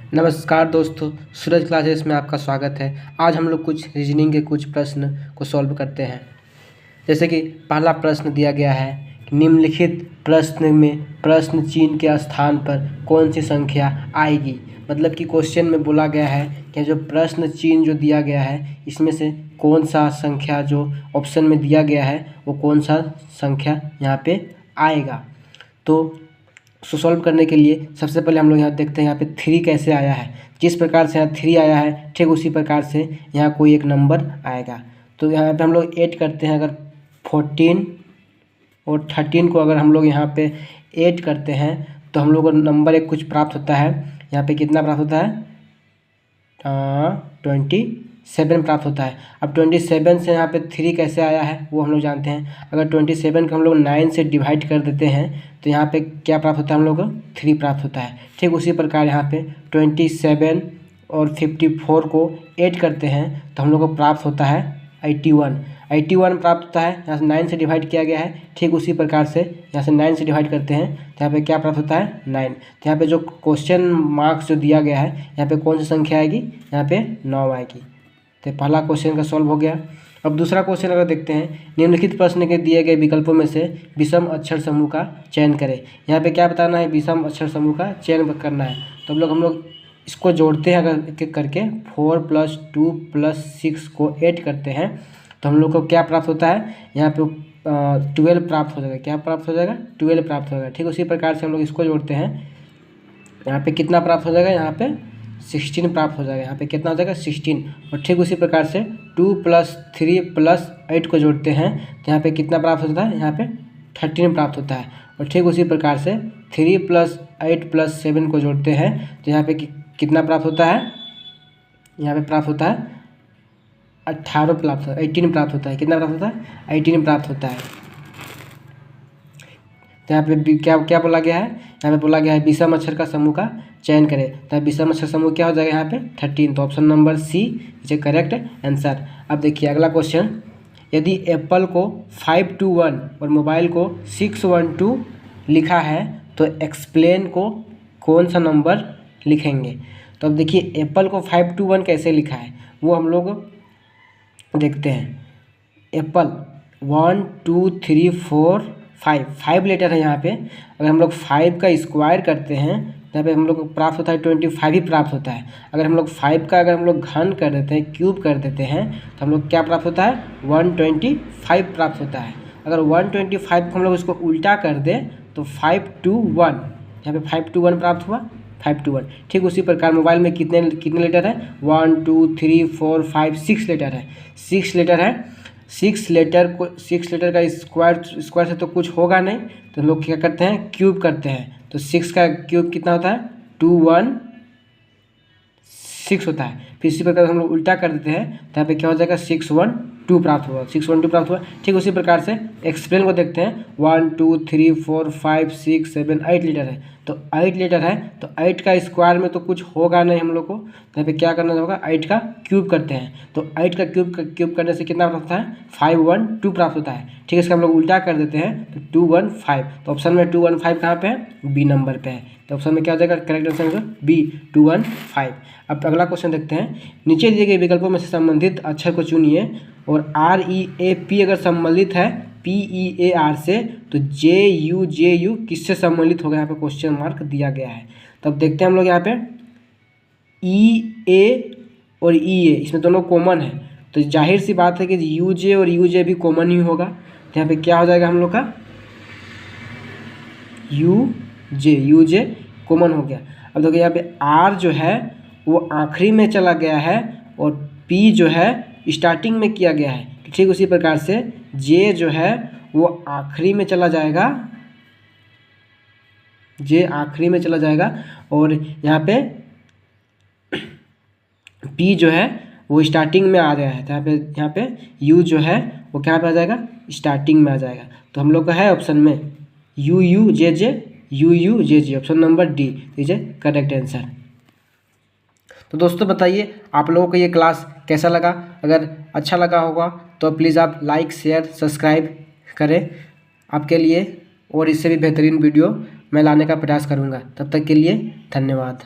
नमस्कार दोस्तों, सूरज क्लासेस में आपका स्वागत है। आज हम लोग कुछ रीजनिंग के कुछ प्रश्न को सॉल्व करते हैं। जैसे कि पहला प्रश्न दिया गया है कि निम्नलिखित प्रश्न में प्रश्न चिन्ह के स्थान पर कौन सी संख्या आएगी। मतलब कि क्वेश्चन में बोला गया है कि जो प्रश्न चिन्ह जो दिया गया है इसमें से कौन सा संख्या जो ऑप्शन में दिया गया है वो कौन सा संख्या यहाँ पे आएगा। तो सॉल्व करने के लिए सबसे पहले हम लोग यहाँ देखते हैं यहाँ पे 3 कैसे आया है। जिस प्रकार से यहाँ 3 आया है ठीक उसी प्रकार से यहाँ कोई एक नंबर आएगा। तो यहाँ पे हम लोग ऐड करते हैं। अगर 14 और 13 को अगर हम लोग यहाँ पे ऐड करते हैं तो हम लोग को नंबर एक कुछ प्राप्त होता है। यहाँ पे कितना प्राप्त होता है 27 प्राप्त होता है। अब 27 से यहाँ पे 3 कैसे आया है वो हम लोग जानते हैं। अगर 27 को हम लोग 9 से डिवाइड कर देते हैं तो यहाँ पे क्या प्राप्त होता है हम लोग को 3 प्राप्त होता है। ठीक उसी प्रकार यहाँ पे 27 और 54 को ऐड करते हैं तो हम लोग को प्राप्त होता है 81 प्राप्त होता है। यहाँ से 9 से डिवाइड किया गया है। ठीक उसी प्रकार से यहाँ से 9 से डिवाइड करते हैं तो यहाँ पे क्या प्राप्त होता है 9। तो यहाँ पे जो क्वेश्चन मार्क्स जो दिया गया है यहाँ पे कौन सी संख्या आएगी, यहाँ पे 9 आएगी। तो पहला क्वेश्चन का सॉल्व हो गया। अब दूसरा क्वेश्चन अगर देखते हैं, निम्नलिखित प्रश्न के दिए गए विकल्पों में से विषम अक्षर समूह का चयन करें। यहाँ पे क्या बताना है, विषम अक्षर समूह का चयन करना है। तो हम लोग इसको जोड़ते हैं। अगर एक एक करके 4 + 2 + 6 को ऐड करते हैं तो हम लोग को क्या प्राप्त होता है, यहाँ पे 12 प्राप्त हो जाएगा। क्या प्राप्त हो जाएगा 12 प्राप्त हो जाएगा। ठीक उसी प्रकार से हम लोग इसको जोड़ते हैं। यहाँ पे कितना प्राप्त हो जाएगा, यहाँ पे 16 प्राप्त हो जाएगा। यहाँ पे कितना हो जाएगा 16। और ठीक उसी प्रकार से 2 + 3 + 8 को जोड़ते हैं तो यहाँ पे कितना प्राप्त होता है, यहाँ पे 13 प्राप्त होता है। और ठीक उसी प्रकार से 3 + 8 + 7 को जोड़ते हैं तो यहाँ पे कितना प्राप्त होता है, यहाँ पे प्राप्त होता है 18 प्राप्त होता है, 18 प्राप्त होता है। कितना प्राप्त होता है 18 प्राप्त होता है। तो यहाँ पे क्या बोला गया है, यहाँ पे बोला गया है विषम अक्षर का समूह का चयन करें। तो विषम अक्षर समूह क्या हो जाएगा यहाँ पे 13। तो option number C is a correct answer. अब देखिए अगला क्वेश्चन, यदि एप्पल को 521 और मोबाइल को 612 लिखा है तो एक्सप्लेन को कौन सा नंबर लिखेंगे। तो अब देखिए एप्पल को 521 कैसे लिखा है वो हम लोग देखते हैं। एप्पल 1 2 3 4 5 लेटर है यहाँ पे। अगर हम लोग 5 का स्क्वायर करते हैं तो यहाँ पे हम लोग को प्राप्त होता है 25 ही प्राप्त होता है। अगर हम लोग 5 का अगर हम लोग घन कर देते हैं, क्यूब कर देते हैं तो हम लोग क्या प्राप्त होता है 125 प्राप्त होता है। अगर 125 को हम लोग इसको उल्टा कर दें तो 521, यहाँ पे 521 प्राप्त हुआ 521। ठीक उसी प्रकार मोबाइल में कितने लेटर है 1 2 3 4 5 6 लेटर है। 6 लेटर है। 6 लेटर का स्क्वायर से तो कुछ होगा नहीं, तो हम लोग क्या करते हैं क्यूब करते हैं। तो 6 का क्यूब कितना होता है 216 होता है। फिर इसी प्रकार हम लोग उल्टा कर देते हैं तो यहाँ पे क्या हो जाएगा 612 प्राप्त हुआ, 612 प्राप्त हुआ। ठीक उसी प्रकार से एक्सप्लेन को देखते हैं। 1 2 3 4 5 6 7 8 लेटर है। तो 8 लेटर है तो 8 का स्क्वायर में तो कुछ होगा नहीं हम लोग को, तो यहाँ पे क्या करना होगा 8 का क्यूब करते हैं। तो 8 का क्यूब करने से कितना प्राप्त होता है 512 प्राप्त होता है। ठीक है, इसका हम लोग उल्टा कर देते हैं तो 215। तो ऑप्शन में 215 कहाँ पे है, बी नंबर पे है। तो ऑप्शन में क्या हो जाएगा करेक्ट आंसर बी 215। अब अगला क्वेश्चन देखते हैं, नीचे दिए गए विकल्पों में से संबंधित अक्षर को चुनिए और REAP अगर सम्मिलित है PEAR से तो JU किससे सम्मिलित होगा, यहाँ पे क्वेश्चन मार्क दिया गया है। तब देखते हैं हम लोग यहाँ पे EA और EA इसमें दोनों कॉमन है तो जाहिर सी बात है कि UJ और UJ भी कॉमन ही होगा। तो यहाँ पे क्या हो जाएगा हम लोग का UJ कॉमन हो गया। अब देखिए यहाँ पे R जो है वो आखिरी में चला गया है और P जो है स्टार्टिंग में किया गया है। तो ठीक उसी प्रकार से J जो है वो आखिरी में चला जाएगा, J आखिरी में चला जाएगा। और यहाँ पे P जो है वो स्टार्टिंग में आ गया है। तो यहाँ पे U जो है वो क्या पे आ जाएगा स्टार्टिंग में आ जाएगा। तो हम लोग का है ऑप्शन में UUJJ option number D is a correct answer. तो दोस्तों बताइए आप लोगों को ये क्लास कैसा लगा। अगर अच्छा लगा होगा तो प्लीज़ आप लाइक शेयर सब्सक्राइब करें। आपके लिए और इससे भी बेहतरीन वीडियो मैं लाने का प्रयास करूँगा। तब तक के लिए धन्यवाद।